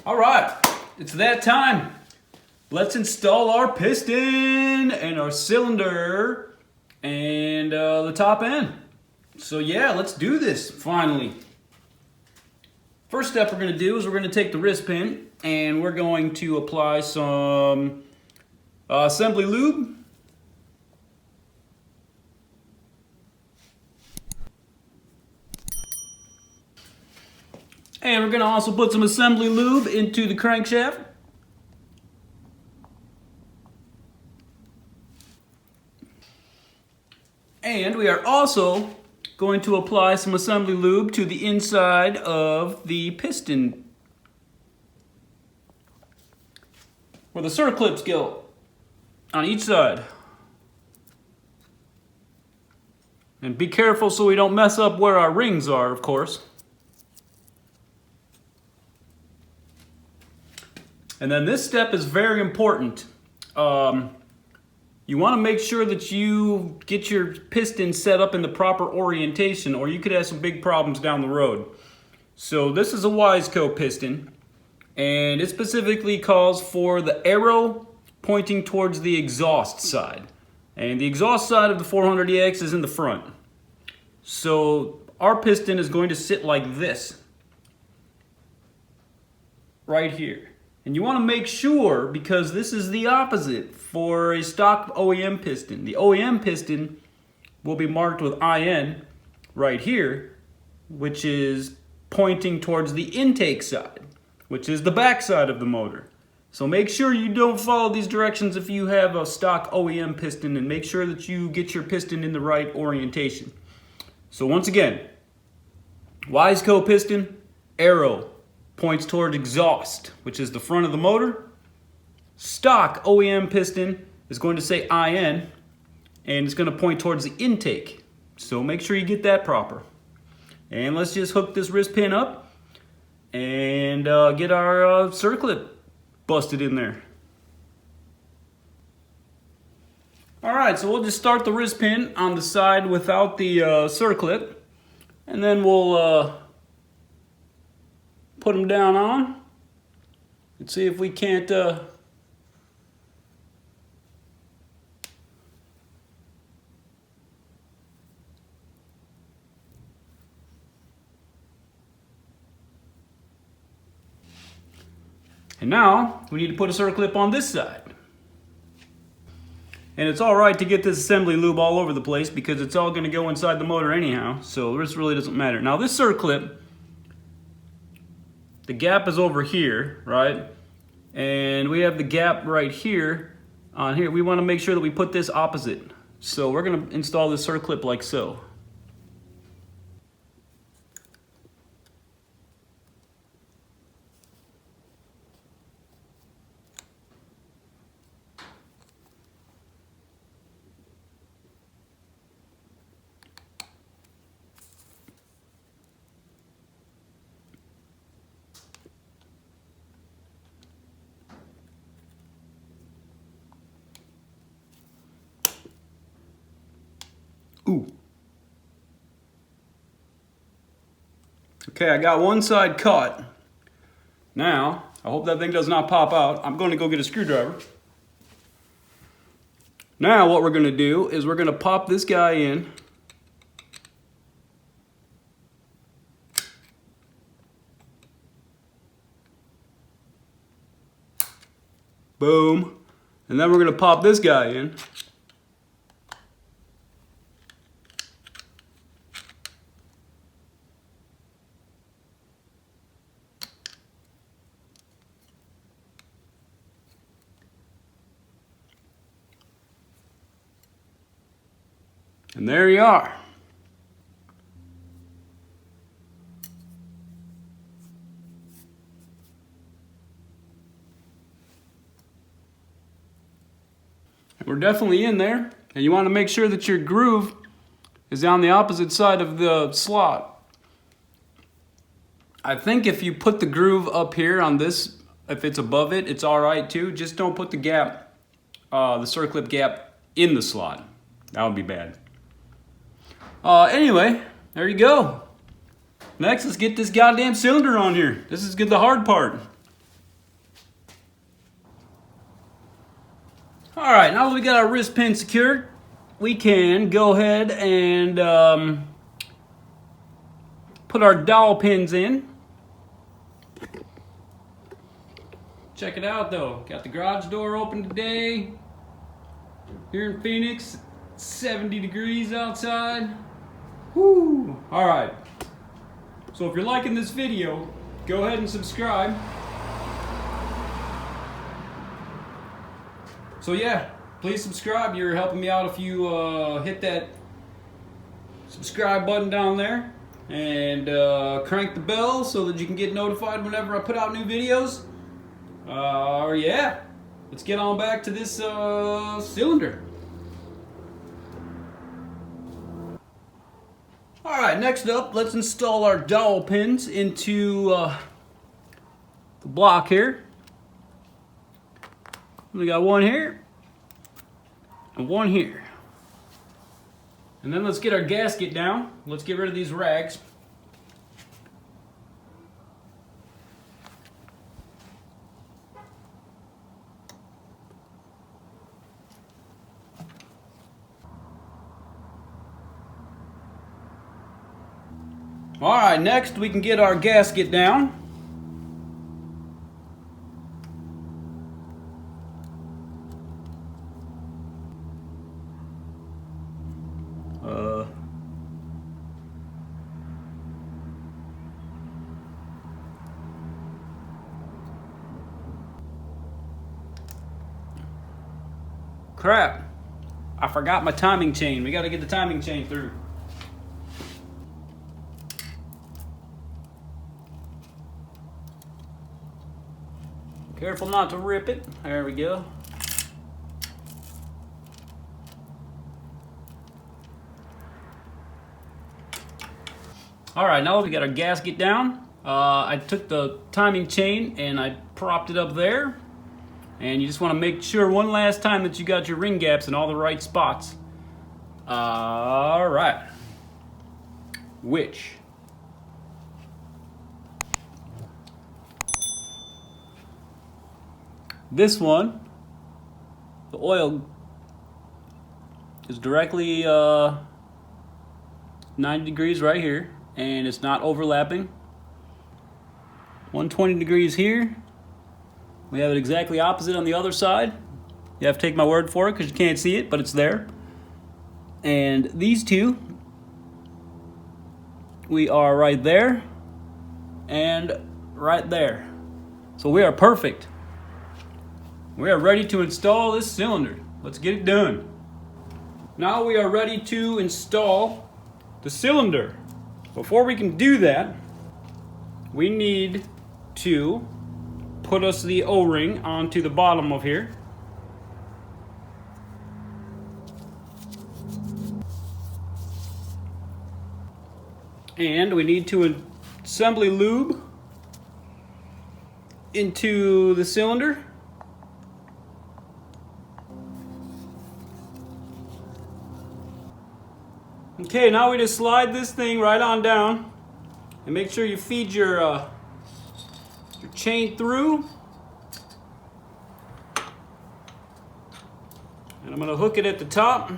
All right, it's that time. Let's install our piston and our cylinder and the top end. So yeah, let's do this finally. First step we're going to do is we're going to take the wrist pin and we're going to apply some assembly lube. And we're going to also put some assembly lube into the crankshaft. And we are also going to apply some assembly lube to the inside of the piston where the circlips go on each side. And be careful so we don't mess up where our rings are, of course. And then this step is very important. You want to make sure that you get your piston set up in the proper orientation or you could have some big problems down the road. So this is a Wiseco piston and it specifically calls for the arrow pointing towards the exhaust side. And the exhaust side of the 400EX is in the front. So our piston is going to sit like this, right here. And you want to make sure, because this is the opposite for a stock OEM piston. The OEM piston will be marked with IN right here, which is pointing towards the intake side, which is the back side of the motor. So make sure you don't follow these directions if you have a stock OEM piston, and make sure that you get your piston in the right orientation. So once again, Wiseco piston, arrow points toward exhaust, which is the front of the motor. Stock OEM piston is going to say IN, and it's going to point towards the intake. So make sure you get that proper. And let's just hook this wrist pin up and get our circlip busted in there. Alright, so we'll just start the wrist pin on the side without the circlip, and then we'll put them down on and see if we can't and now we need to put a circlip on this side. And it's alright to get this assembly lube all over the place because it's all going to go inside the motor anyhow, so this really doesn't matter. Now this circlip, the gap is over here, right? And we have the gap right here on here. We want to make sure that we put this opposite. So we're going to install this circlip like so. Ooh. Okay, I got one side cut. Now, I hope that thing does not pop out. I'm going to go get a screwdriver. Now what we're going to do is we're going to pop this guy in. Boom. And then we're going to pop this guy in. And there you are. And we're definitely in there. And you want to make sure that your groove is on the opposite side of the slot. I think if you put the groove up here on this, if it's above it, it's alright too. Just don't put the gap, the circlip gap in the slot. That would be bad. Anyway, there you go. Next, let's get this goddamn cylinder on here. This is the hard part. All right, now that we got our wrist pin secured, we can go ahead and put our dowel pins in. Check it out though, got the garage door open today. Here in Phoenix, 70 degrees outside. Woo! All right, so if you're liking this video, go ahead and subscribe. So yeah, please subscribe. You're helping me out if you hit that subscribe button down there and crank the bell so that you can get notified whenever I put out new videos. Yeah, let's get on back to this cylinder. All right, next up, let's install our dowel pins into the block here. We got one here and one here. And then let's get our gasket down. Let's get rid of these rags. All right, next we can get our gasket down. Crap, I forgot my timing chain. We got to get the timing chain through. Careful not to rip it. There we go. All right, now we got our gasket down. I took the timing chain and I propped it up there. And you just want to make sure one last time that you got your ring gaps in all the right spots. All right. Which? This one, the oil is directly 90 degrees right here, and it's not overlapping. 120 degrees here. We have it exactly opposite on the other side. You have to take my word for it because you can't see it, but it's there. And these two, we are right there and right there. So we are perfect. We are ready to install this cylinder. Let's get it done. Now we are ready to install the cylinder. Before we can do that, we need to put us the O-ring onto the bottom of here. And we need to assembly lube into the cylinder. Okay, now we just slide this thing right on down and make sure you feed your chain through. And I'm going to hook it at the top.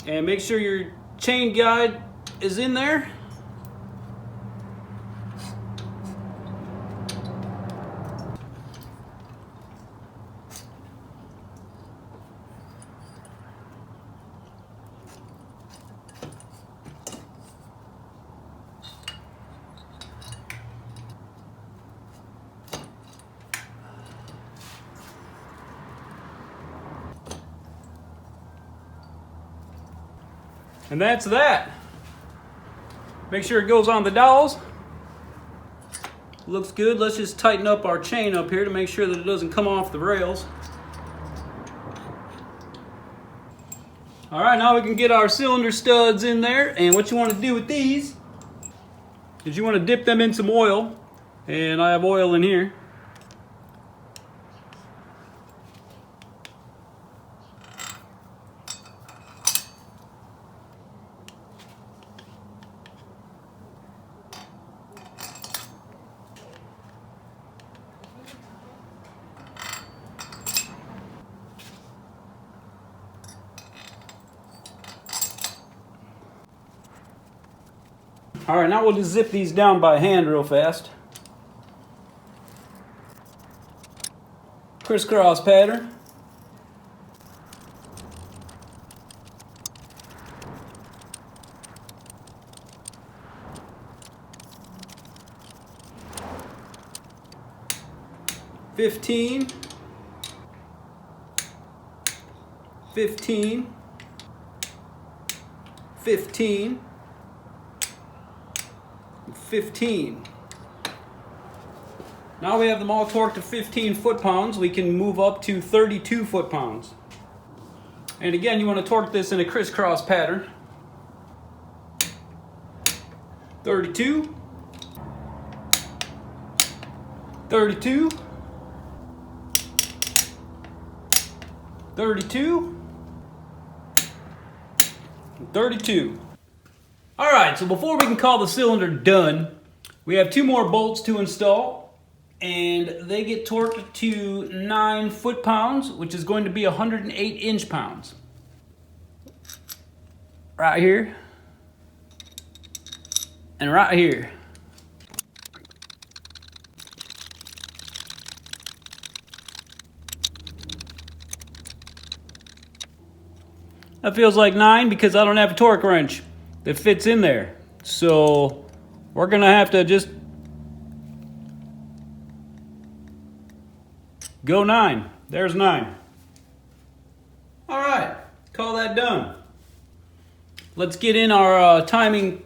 And make sure your chain guide is in there. And that's that. Make sure it goes on the dowels. Looks good. Let's just tighten up our chain up here to make sure that it doesn't come off the rails. All right, now we can get our cylinder studs in there. And what you want to do with these is you want to dip them in some oil. And I have oil in here. All right, now we'll just zip these down by hand real fast. Crisscross pattern. $15, $15, $15, $15. Now we have them all torqued to 15 foot-pounds. We can move up to 32 foot-pounds. And again, you want to torque this in a crisscross pattern. 32, 32, 32, 32. All right, so before we can call the cylinder done, we have 2 more bolts to install, and they get torqued to 9 foot-pounds, which is going to be 108 inch-pounds. Right here, and right here. That feels like 9 because I don't have a torque wrench that fits in there. So we're gonna have to just go 9. There's 9. All right, call that done. Let's get in our timing.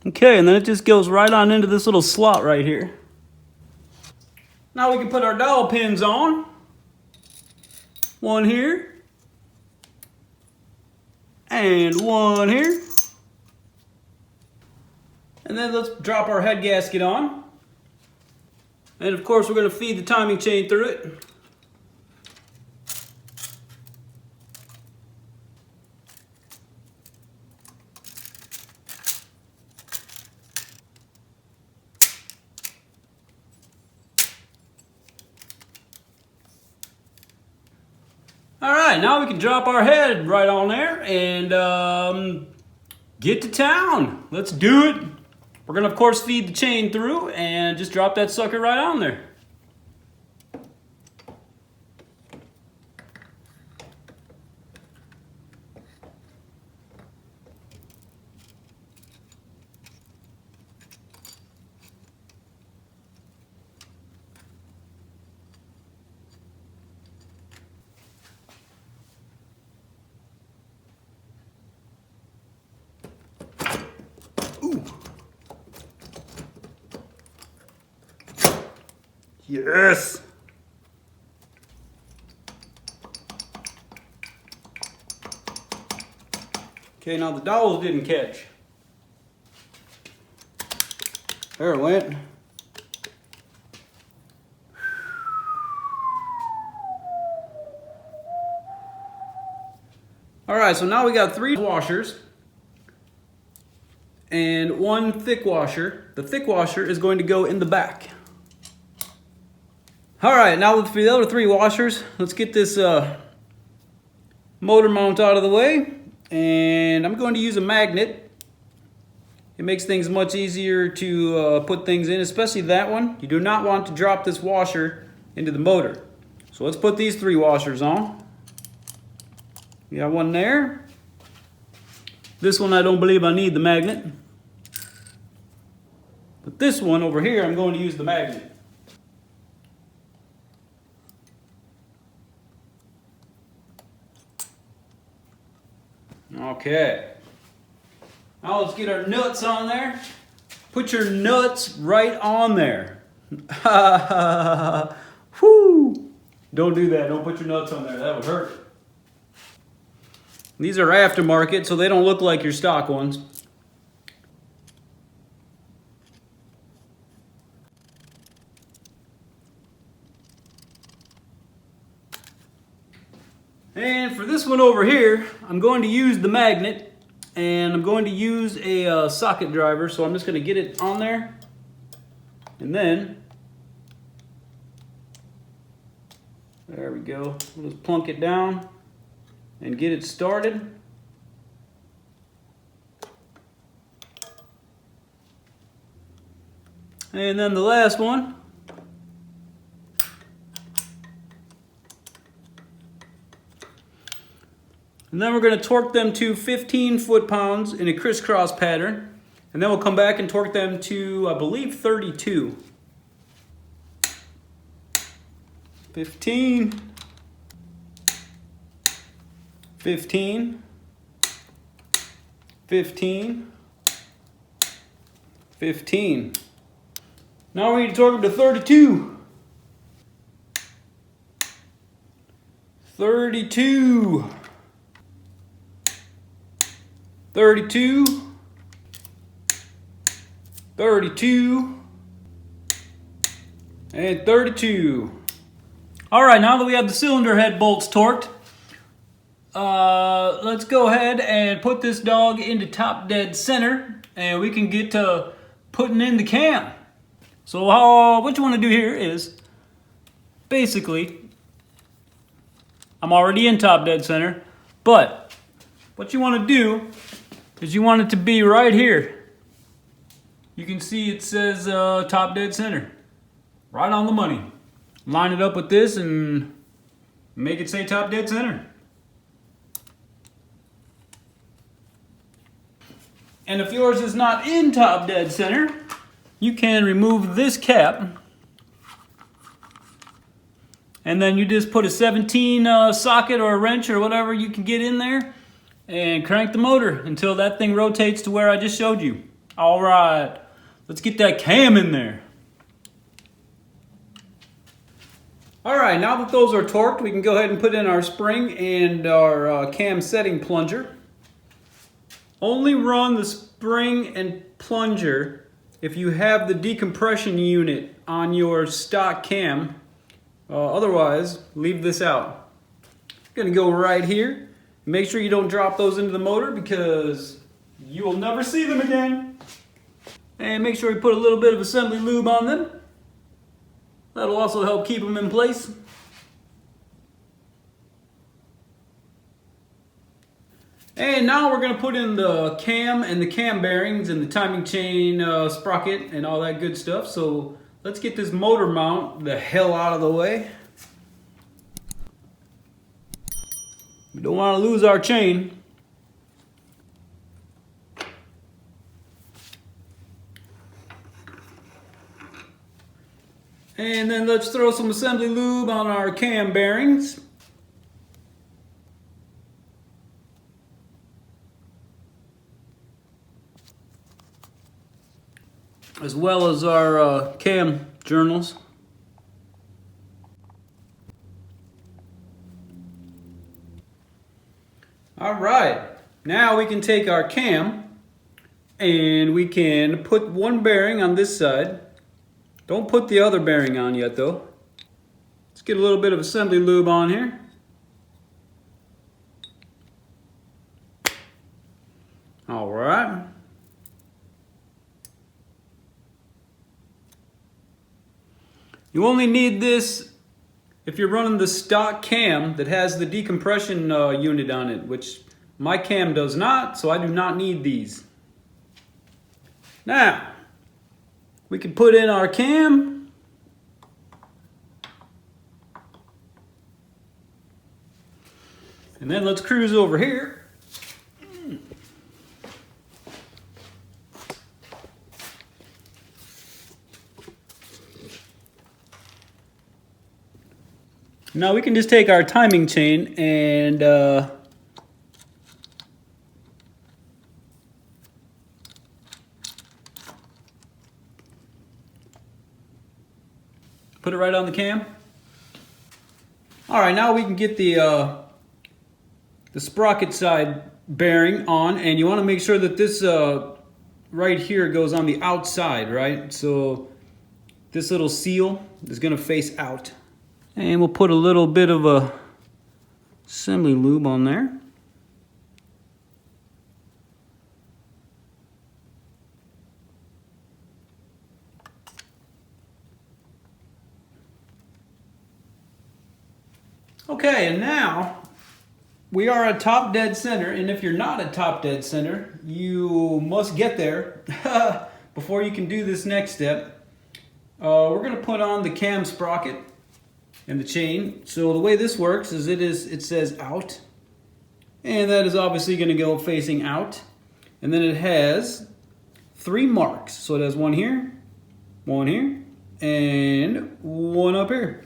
Okay, and then it just goes right on into this little slot right here. Now we can put our dowel pins on. One here. And one here. And then let's drop our head gasket on. And of course we're going to feed the timing chain through it. Alright, now we can drop our head right on there and get to town. Let's do it. We're going to, of course, feed the chain through and just drop that sucker right on there. Yes! Okay, now the dowels didn't catch. There it went. Alright, so now we got 3 washers and 1 thick washer. The thick washer is going to go in the back. Alright, now for the other 3 washers, let's get this motor mount out of the way. And I'm going to use a magnet. It makes things much easier to put things in, especially that one. You do not want to drop this washer into the motor. So let's put these 3 washers on. We got one there. This one I don't believe I need the magnet. But this one over here, I'm going to use the magnet. Okay. Now let's get our nuts on there. Put your nuts right on there. Whoo! Don't do that. Don't put your nuts on there. That would hurt. These are aftermarket, so they don't look like your stock ones. And for this one over here, I'm going to use the magnet, and I'm going to use a socket driver, so I'm just going to get it on there, and then There we go. We'll just plunk it down and get it started. And then the last one. And then we're going to torque them to 15 foot-pounds in a crisscross pattern. And then we'll come back and torque them to, I believe, 32. 15. 15. 15. 15. Now we need to torque them to 32. 32. 32. 32. And 32. All right, now that we have the cylinder head bolts torqued, let's go ahead and put this dog into top dead center, and we can get to putting in the cam. So what you want to do here is, basically, I'm already in top dead center, but what you want to do is you want it to be right here. You can see it says top dead center, right on the money. Line it up with this and make it say top dead center. And if yours is not in top dead center, you can remove this cap, and then you just put a 17 socket or a wrench or whatever you can get in there and crank the motor until that thing rotates to where I just showed you. All right, let's get that cam in there. All right, now that those are torqued, we can go ahead and put in our spring and our cam setting plunger. Only run the spring and plunger if you have the decompression unit on your stock cam. Otherwise, leave this out. I'm gonna go right here. Make sure you don't drop those into the motor because you will never see them again. And make sure you put a little bit of assembly lube on them. That'll also help keep them in place. And now we're going to put in the cam and the cam bearings and the timing chain sprocket and all that good stuff. So let's get this motor mount the hell out of the way. We don't want to lose our chain. And then let's throw some assembly lube on our cam bearings. As well as our cam journals. All right, now we can take our cam and we can put one bearing on this side. Don't put the other bearing on yet though. Let's get a little bit of assembly lube on here. All right. You only need this if you're running the stock cam that has the decompression unit on it, which my cam does not, so I do not need these. Now, we can put in our cam. And then let's cruise over here. Now we can just take our timing chain and put it right on the cam. All right, now we can get the sprocket side bearing on, and you want to make sure that this right here goes on the outside, right? So this little seal is going to face out. And we'll put a little bit of a assembly lube on there. Okay, and now we are at top dead center, and if you're not at top dead center, you must get there before you can do this next step. We're going to put on the cam sprocket and the chain. So the way this works is it says out, and that is obviously going to go facing out, and then it has 3 marks. So it has one here, and one up here.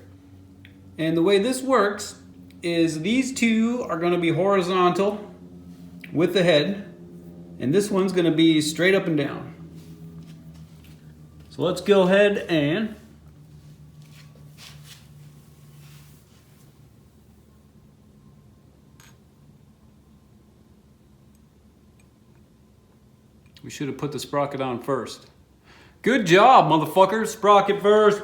And the way this works is these 2 are going to be horizontal with the head, and this one's going to be straight up and down. So let's go ahead and we should have put the sprocket on first. Good job, motherfucker. Sprocket first.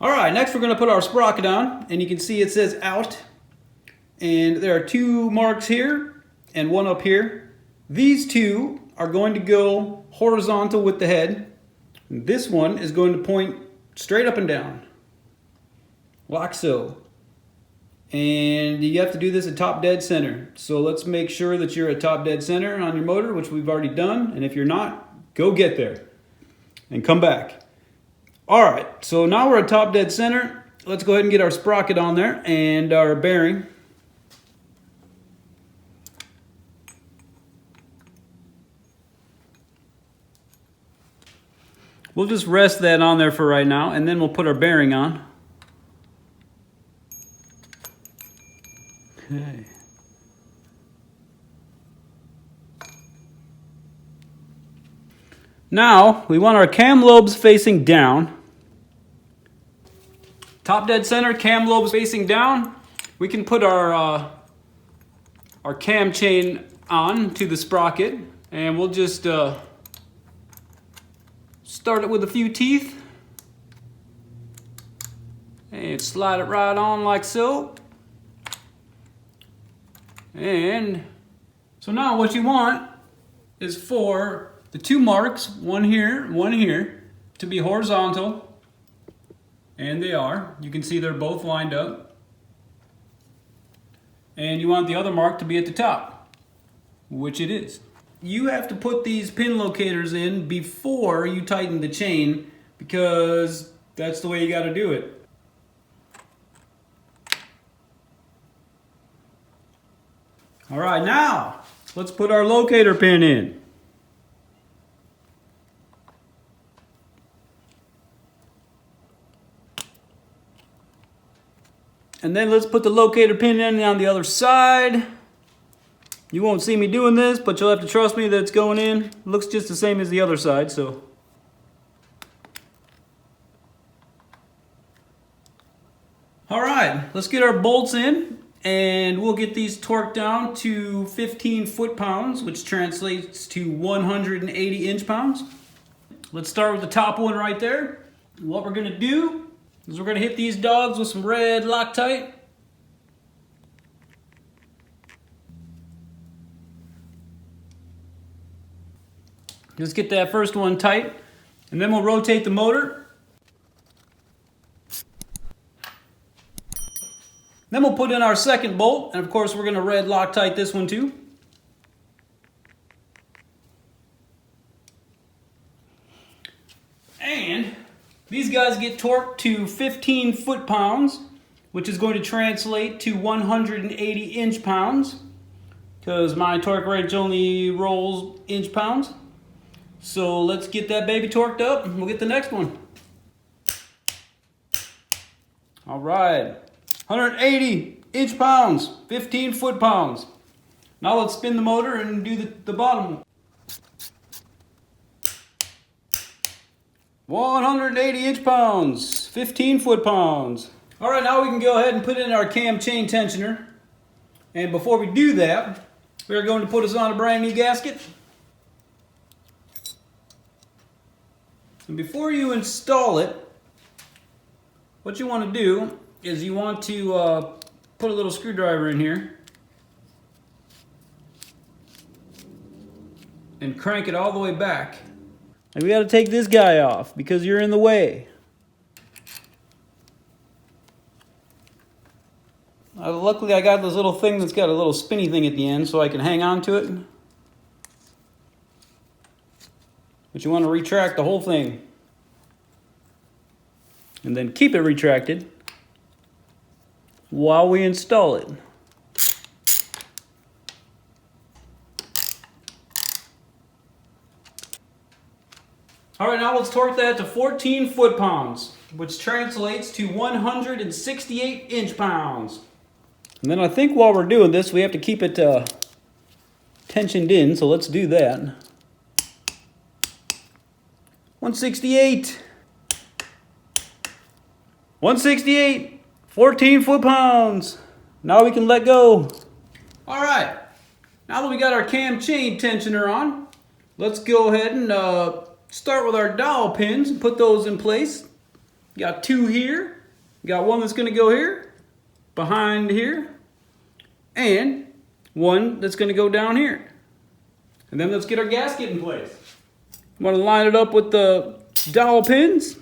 All right, next we're going to put our sprocket on, and you can see it says out, and there are 2 marks here and one up here. These 2 are going to go horizontal with the head. This one is going to point straight up and down, like so. And you have to do this at top dead center. So let's make sure that you're at top dead center on your motor, which we've already done. And if you're not, go get there and come back. All right, so now we're at top dead center. Let's go ahead and get our sprocket on there and our bearing. We'll just rest that on there for right now, and then we'll put our bearing on. Okay. Now, we want our cam lobes facing down. Top dead center, cam lobes facing down. We can put our cam chain on to the sprocket, and we'll just start it with a few teeth and slide it right on like so. And so now what you want is for the 2 marks, one here, to be horizontal. And they are. You can see they're both lined up. And you want the other mark to be at the top, which it is. You have to put these pin locators in before you tighten the chain, because that's the way you got to do it. All right, now let's put our locator pin in. And then let's put the locator pin in on the other side. You won't see me doing this, but you'll have to trust me that it's going in. Looks just the same as the other side, so. All right, let's get our bolts in, and we'll get these torqued down to 15 foot-pounds, which translates to 180 inch-pounds. Let's start with the top one right there. What we're gonna do is we're going to hit these dogs with some red Loctite. Just get that first one tight, and then we'll rotate the motor. Then we'll put in our second bolt, and of course we're going to red Loctite this one too. And these guys get torqued to 15 foot-pounds, which is going to translate to 180 inch-pounds, because my torque wrench only rolls inch-pounds. So let's get that baby torqued up, and we'll get the next one. All right, 180 inch-pounds, 15 foot-pounds. Now let's spin the motor and do the bottom one. 180 inch-pounds, 15 foot-pounds. All right, now we can go ahead and put in our cam chain tensioner. And before we do that, we're going to put us on a brand new gasket. And before you install it, what you want to do is you want to put a little screwdriver in here and crank it all the way back. And we got to take this guy off because you're in the way. Luckily I got this little thing that's got a little spinny thing at the end so I can hang on to it. But you want to retract the whole thing. And then keep it retracted while we install it. Alright, now let's torque that to 14 foot-pounds, which translates to 168 inch-pounds. And then I think while we're doing this, we have to keep it tensioned in, so let's do that. 168. 168. 14 foot-pounds. Now we can let go. Alright, now that we got our cam chain tensioner on, let's go ahead and start with our dowel pins and put those in place. Got two here. Got one that's going to go here, behind here, and one that's going to go down here. And then let's get our gasket in place. I'm going to line it up with the dowel pins.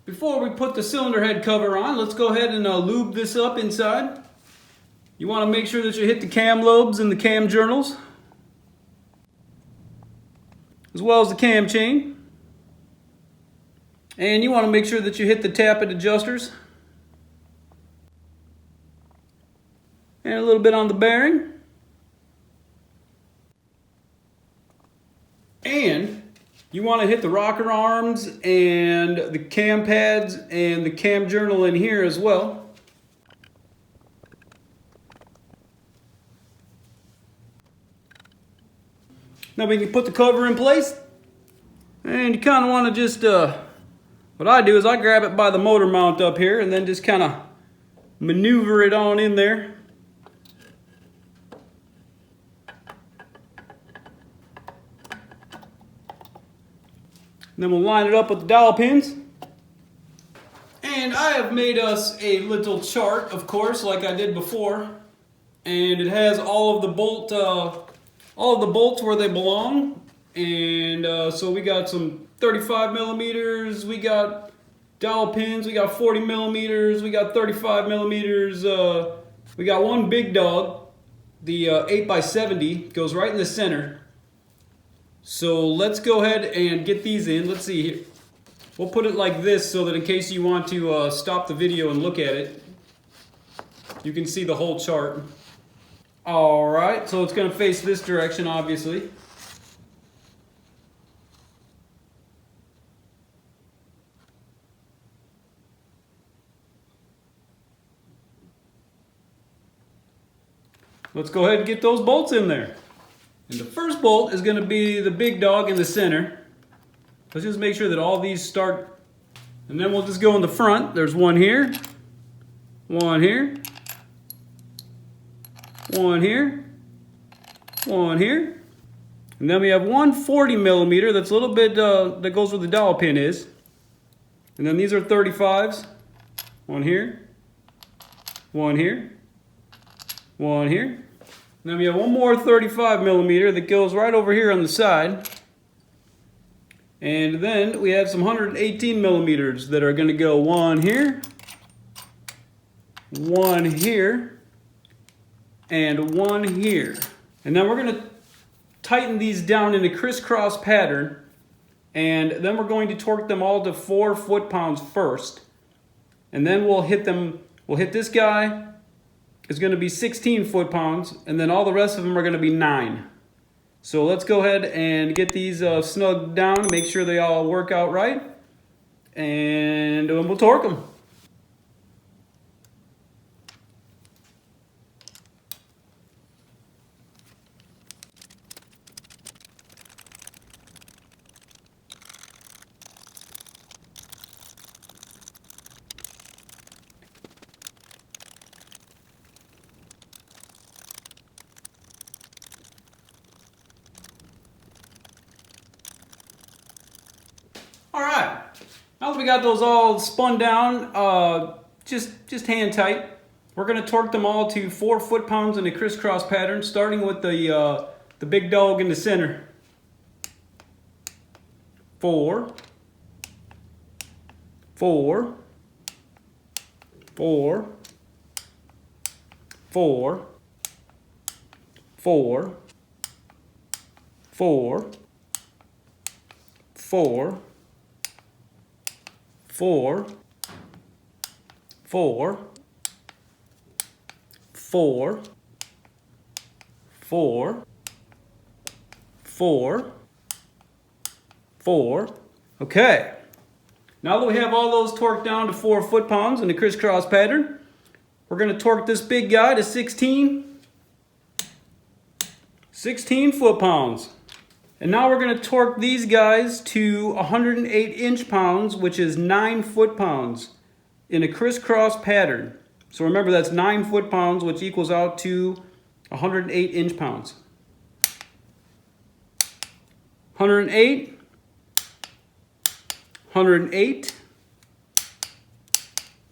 Before we put the cylinder head cover on, let's go ahead and lube this up inside. You want to make sure that you hit the cam lobes and the cam journals, as well as the cam chain. And you want to make sure that you hit the tappet adjusters. And a little bit on the bearing. And you want to hit the rocker arms and the cam pads and the cam journal in here as well. Now we can put the cover in place. And you kind of want to just, what I do is I grab it by the motor mount up here and then just kind of maneuver it on in there. Then we'll line it up with the dowel pins. And I have made us a little chart, of course, like I did before. And it has all of the bolts where they belong. And so we got some 35 millimeters, we got dowel pins, we got 40 millimeters, we got 35 millimeters, we got one big dog, the 8x70, goes right in the center. So let's go ahead and get these in. Let's see here. We'll put it like this so that in case you want to stop the video and look at it, you can see the whole chart. Alright, so it's going to face this direction, obviously. Let's go ahead and get those bolts in there. And the first bolt is going to be the big dog in the center. Let's just make sure that all these start, and then we'll just go in the front. There's one here, one here, one here, one here, and then we have one 40 millimeter that's a little bit, that goes where the dowel pin is. And then these are 35s, one here, one here, one here. And then we have one more 35 millimeter that goes right over here on the side. And then we have some 118 millimeters that are going to go one here, and one here. And then we're going to tighten these down in a crisscross pattern. And then we're going to torque them all to 4 foot-pounds first. And then we'll hit them, we'll hit this guy. Is going to be 16 foot-pounds, and then all the rest of them are going to be 9. So let's go ahead and get these snugged down, make sure they all work out right, and we'll torque them. Now that we got those all spun down, just hand tight, we're going to torque them all to 4 foot-pounds in a crisscross pattern, starting with the big dog in the center. 4, 4, 4, 4, 4, 4, 4, 4, 4, 4, 4, 4, 4. Okay. Now that we have all those torqued down to 4 foot-pounds in the crisscross pattern, we're going to torque this big guy to 16 foot-pounds. And now we're going to torque these guys to 108 inch-pounds, which is 9 foot-pounds in a crisscross pattern. So remember, that's 9 foot-pounds, which equals out to 108 inch-pounds. 108, 108,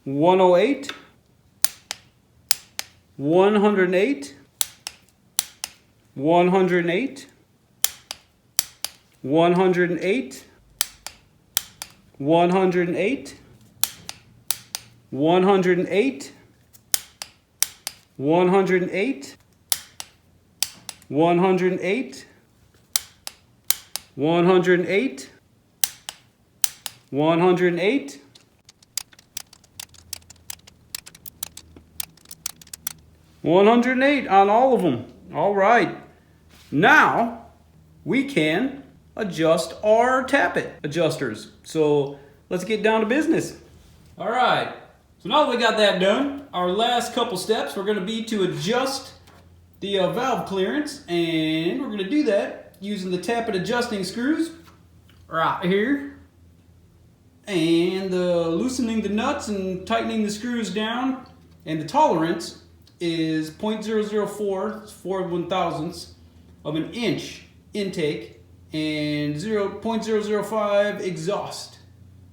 108, 108, 108, 108, 108, 108, 108, 108, 108, 108, 108 on all of them. All right. Now we can adjust our tappet adjusters. So let's get down to business. All right. So now that we got that done, our last couple steps, we're going to be to adjust the valve clearance, and we're going to do that using the tappet adjusting screws right here, and loosening the nuts and tightening the screws down. And the tolerance is 0.004, it's 4/1000ths of an inch intake, and 0.005 exhaust,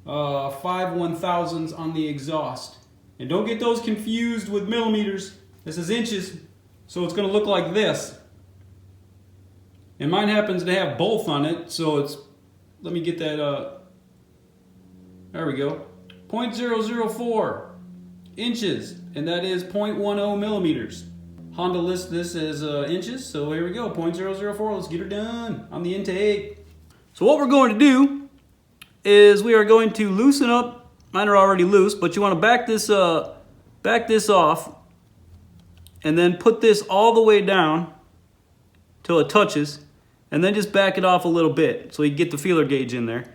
5/1000ths on the exhaust. And don't get those confused with millimeters. This is inches, so it's going to look like this. And mine happens to have both on it, so it's, let me get that, there we go, 0.004 inches, and that is 0.10 millimeters. Honda lists this as inches, so here we go, 0.004. Let's get her done on the intake. So what we're going to do is we are going to loosen up, mine are already loose, but you want to back this off, and then put this all the way down till it touches, and then just back it off a little bit so you get the feeler gauge in there.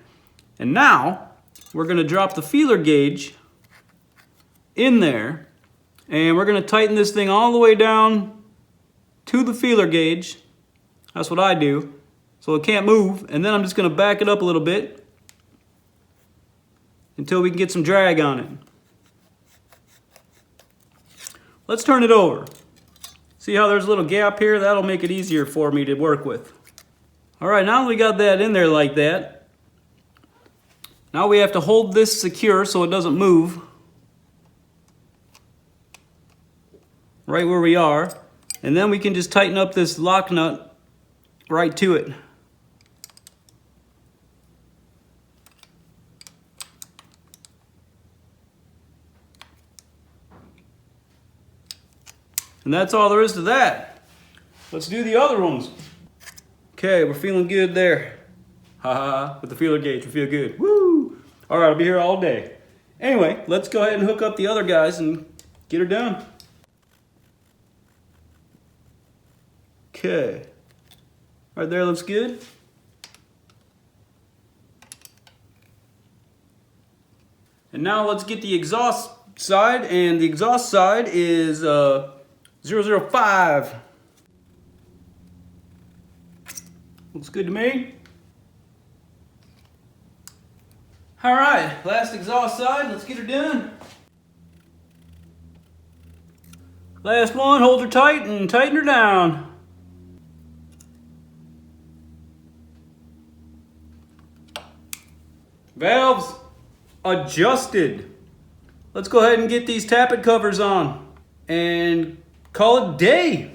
And now we're going to drop the feeler gauge in there, and we're going to tighten this thing all the way down to the feeler gauge. That's what I do, so it can't move. And then I'm just going to back it up a little bit until we can get some drag on it. Let's turn it over. See how there's a little gap here? That'll make it easier for me to work with. All right, now we got that in there like that. Now we have to hold this secure so it doesn't move. Right where we are. And then we can just tighten up this lock nut right to it. And that's all there is to that. Let's do the other ones. Okay, we're feeling good there. Haha, with the feeler gauge, we feel good. Woo! All right, I'll be here all day. Anyway, let's go ahead and hook up the other guys and get her done. Okay. Right there looks good. And now let's get the exhaust side, and the exhaust side is 005. Looks good to me. All right, last exhaust side, let's get her done. Last one, hold her tight and tighten her down. Valves, adjusted. Let's go ahead and get these tappet covers on and call it day.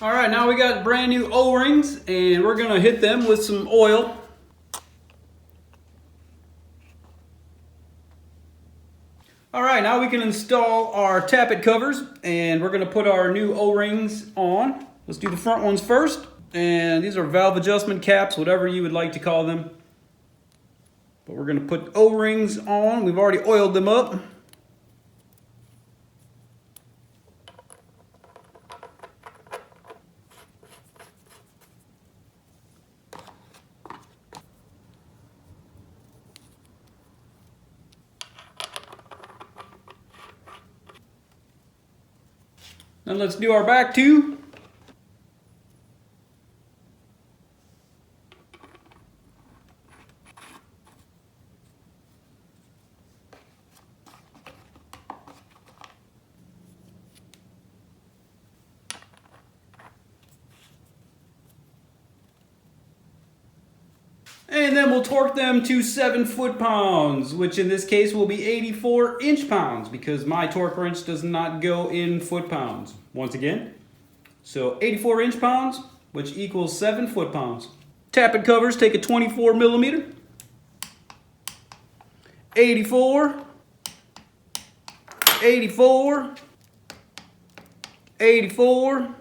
All right, now we got brand new O-rings and we're gonna hit them with some oil. All right, now we can install our tappet covers and we're gonna put our new O-rings on. Let's do the front ones first. And these are valve adjustment caps, whatever you would like to call them. But we're gonna put O-rings on. We've already oiled them up. Then let's do our back two. And then we'll torque them to 7 foot-pounds, which in this case will be 84 inch-pounds because my torque wrench does not go in foot-pounds. Once again, so 84 inch-pounds, which equals 7 foot-pounds. Tappet covers take a 24 millimeter, 84, 84, 84,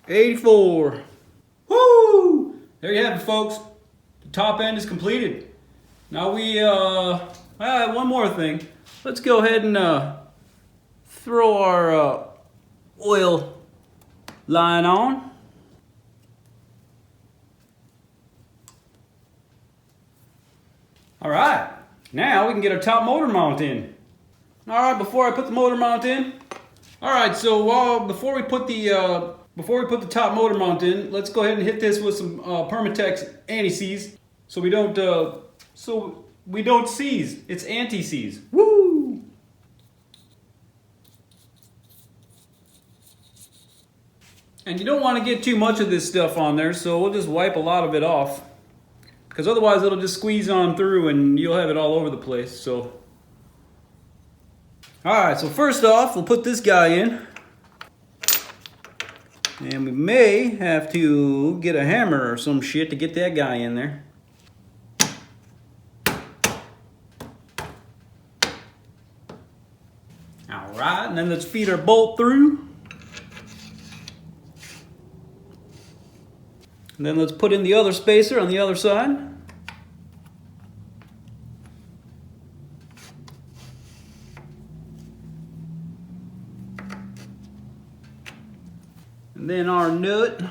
84. Woo! There you have it, folks. The top end is completed. Now we, one more thing. Let's go ahead and throw our oil line on. All right, now we can get our top motor mount in. All right, before I put the motor mount in. All right, so before we put the top motor mount in, let's go ahead and hit this with some Permatex anti-seize, so we don't seize. It's anti-seize. Woo! And you don't want to get too much of this stuff on there, so we'll just wipe a lot of it off, because otherwise it'll just squeeze on through and you'll have it all over the place. So, all right. So first off, we'll put this guy in. And we may have to get a hammer or some shit to get that guy in there. All right, and then let's feed our bolt through. And then let's put in the other spacer on the other side. And then our nut.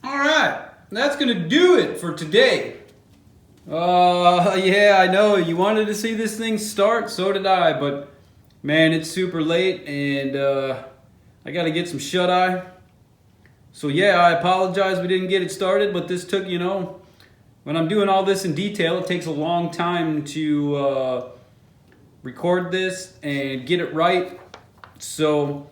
All right, that's gonna do it for today. Yeah, I know you wanted to see this thing start, so did I, but man, it's super late and I gotta get some shut-eye. So yeah, I apologize we didn't get it started, but this took, when I'm doing all this in detail, it takes a long time to record this and get it right. So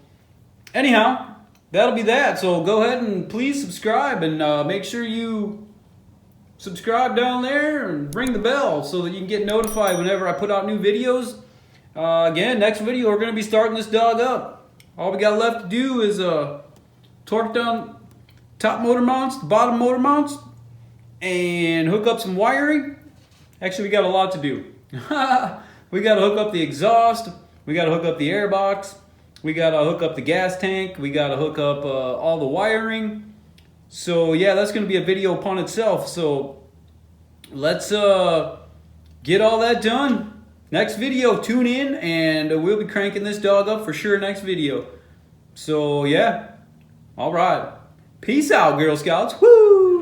anyhow, that'll be that. So go ahead and please subscribe and make sure you subscribe down there and ring the bell so that you can get notified whenever I put out new videos. Again, next video we're going to be starting this dog up. All we got left to do is torque down top motor mounts, the bottom motor mounts, and hook up some wiring. Actually, we got a lot to do. We got to hook up the exhaust. We got to hook up the air box. We got to hook up the gas tank. We got to hook up all the wiring. So yeah, that's going to be a video upon itself. So let's get all that done. Next video, tune in and we'll be cranking this dog up for sure next video. So yeah, all right. Peace out, Girl Scouts. Woo!